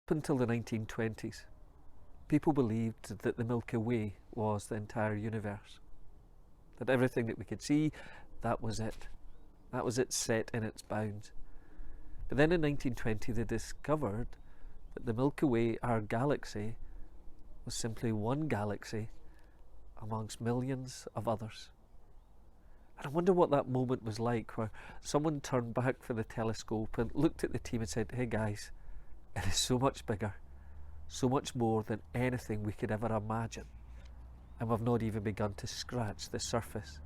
Until the 1920s, people believed that the Milky Way was the entire universe. That everything that we could see, that was it. That was it set in its bounds. But then in 1920 they discovered that the Milky Way, our galaxy, was simply one galaxy amongst millions of others. And I wonder what that moment was like, where someone turned back for the telescope and looked at the team and said, "Hey guys, it is so much bigger, so much more than anything we could ever imagine. And we've not even begun to scratch the surface."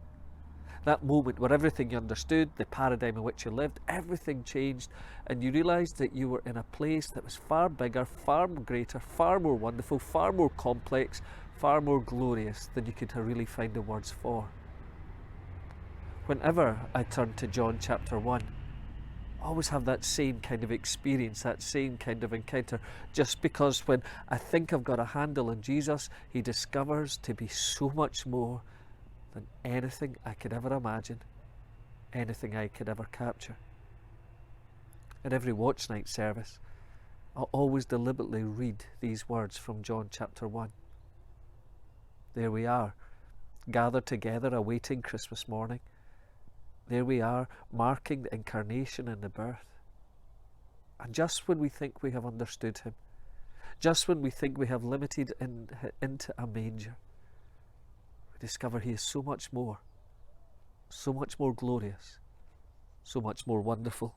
That moment where everything you understood, the paradigm in which you lived, everything changed, and you realised that you were in a place that was far bigger, far greater, far more wonderful, far more complex, far more glorious than you could really find the words for. Whenever I turn to John chapter 1, I always have that same kind of experience, that same kind of encounter, just because when I think I've got a handle on Jesus, he discovers to be so much more than anything I could ever imagine, anything I could ever capture. At every watch night service, I'll always deliberately read these words from John chapter 1. There we are, gathered together awaiting Christmas morning. There we are, marking the incarnation and the birth. And just when we think we have understood him, just when we think we have limited into a manger, we discover he is so much more glorious, so much more wonderful.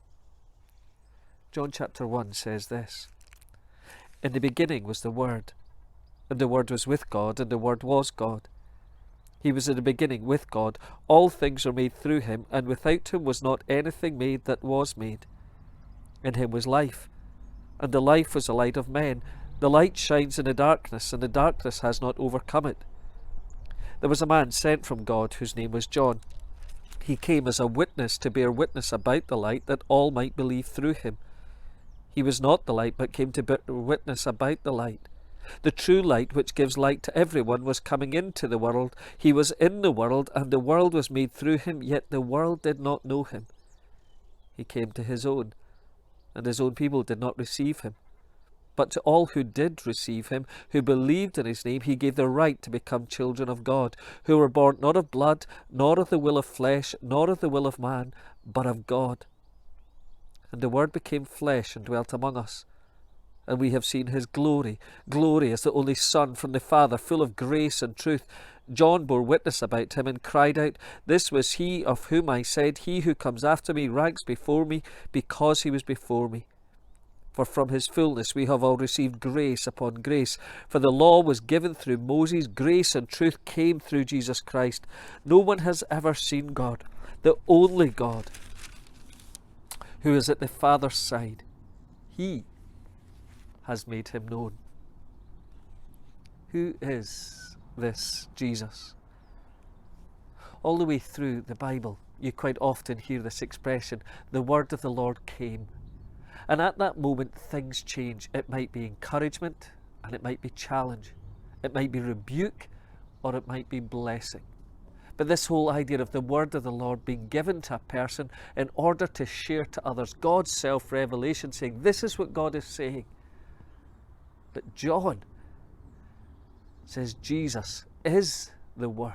John chapter 1 says this: "In the beginning was the Word, and the Word was with God, and the Word was God. He was in the beginning with God. All things were made through him, and without him was not anything made that was made. In him was life, and the life was the light of men. The light shines in the darkness, and the darkness has not overcome it. There was a man sent from God whose name was John. He came as a witness to bear witness about the light, that all might believe through him. He was not the light, but came to bear witness about the light. The true light, which gives light to everyone, was coming into the world. He was in the world, and the world was made through him, yet the world did not know him. He came to his own, and his own people did not receive him. But to all who did receive him, who believed in his name, he gave the right to become children of God, who were born not of blood, nor of the will of flesh, nor of the will of man, but of God. And the Word became flesh and dwelt among us. And we have seen his glory, glory as the only Son from the Father, full of grace and truth. John bore witness about him and cried out, 'This was he of whom I said, he who comes after me ranks before me, because he was before me.' For from his fullness we have all received grace upon grace. For the law was given through Moses, grace and truth came through Jesus Christ. No one has ever seen God, the only God, who is at the Father's side. He has made him known." Who is this Jesus? All the way through the Bible, you quite often hear this expression, "The word of the Lord came." And at that moment, things change. It might be encouragement, and it might be challenge. It might be rebuke, or it might be blessing. But this whole idea of the word of the Lord being given to a person in order to share to others God's self-revelation, saying, this is what God is saying. But John says Jesus is the Word.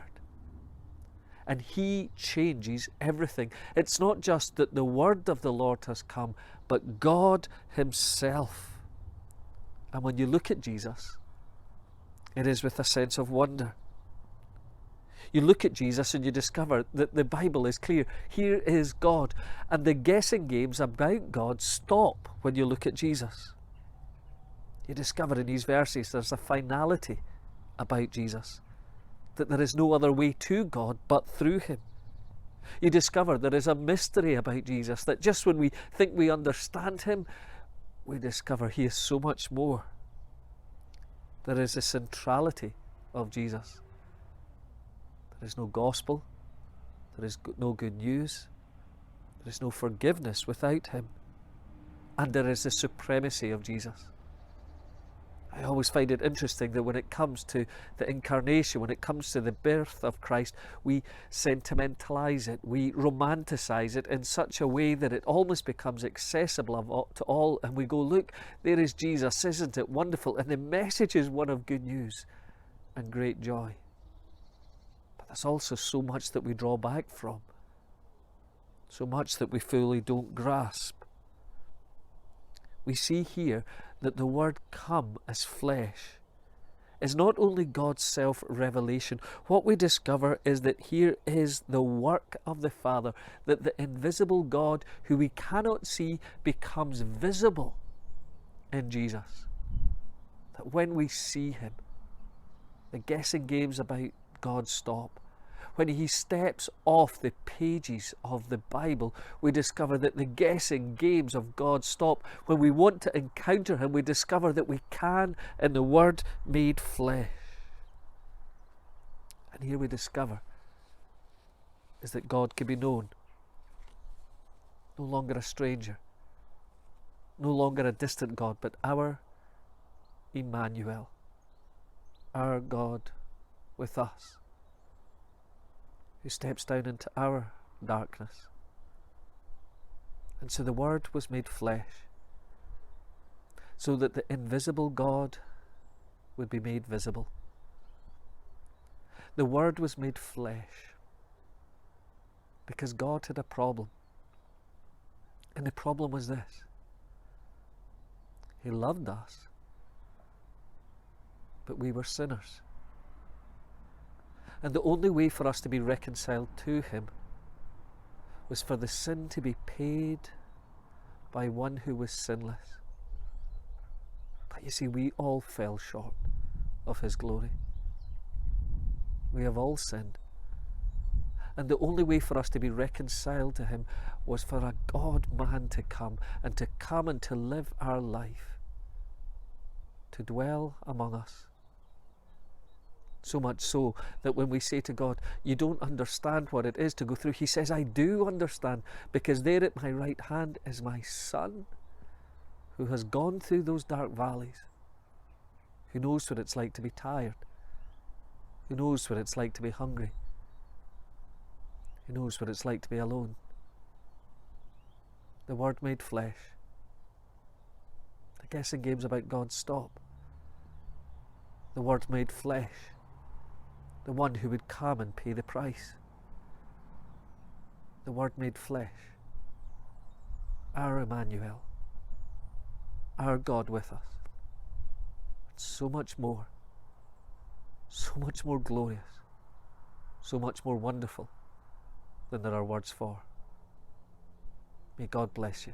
And he changes everything. It's not just that the word of the Lord has come, but God himself. And when you look at Jesus, it is with a sense of wonder. You look at Jesus and you discover that the Bible is clear. Here is God. And the guessing games about God stop when you look at Jesus. You discover in these verses there's a finality about Jesus, that there is no other way to God but through him. You discover there is a mystery about Jesus, that just when we think we understand him, we discover he is so much more. There is a centrality of Jesus. There is no gospel. There is no good news. There is no forgiveness without him. And there is the supremacy of Jesus. I always find it interesting that when it comes to the incarnation, when it comes to the birth of Christ, we sentimentalize it, we romanticize it in such a way that it almost becomes accessible to all, and we go, look, there is Jesus, isn't it wonderful? And the message is one of good news and great joy. But there's also so much that we draw back from, so much that we fully don't grasp. We see here that the word come as flesh is not only God's self-revelation. What we discover is that here is the work of the Father, that the invisible God who we cannot see becomes visible in Jesus. That when we see him, the guessing games about God stop. When he steps off the pages of the Bible, we discover that the guessing games of God stop. When we want to encounter him, we discover that we can in the Word made flesh. And here we discover is that God can be known. No longer a stranger. No longer a distant God, but our Emmanuel. Our God with us, who steps down into our darkness. And so the Word was made flesh, so that the invisible God would be made visible. The Word was made flesh because God had a problem. And the problem was this: he loved us, but we were sinners. And the only way for us to be reconciled to him was for the sin to be paid by one who was sinless. But you see, we all fell short of his glory. We have all sinned. And the only way for us to be reconciled to him was for a God-man to come and to live our life, to dwell among us. So much so that when we say to God, you don't understand what it is to go through, he says, I do understand, because there at my right hand is my Son, who has gone through those dark valleys, who knows what it's like to be tired, who knows what it's like to be hungry, who knows what it's like to be alone. The Word made flesh. The guessing games about God stop. The Word made flesh. The one who would come and pay the price. The Word made flesh. Our Emmanuel. Our God with us. So much more glorious, so much more wonderful than there are words for. May God bless you.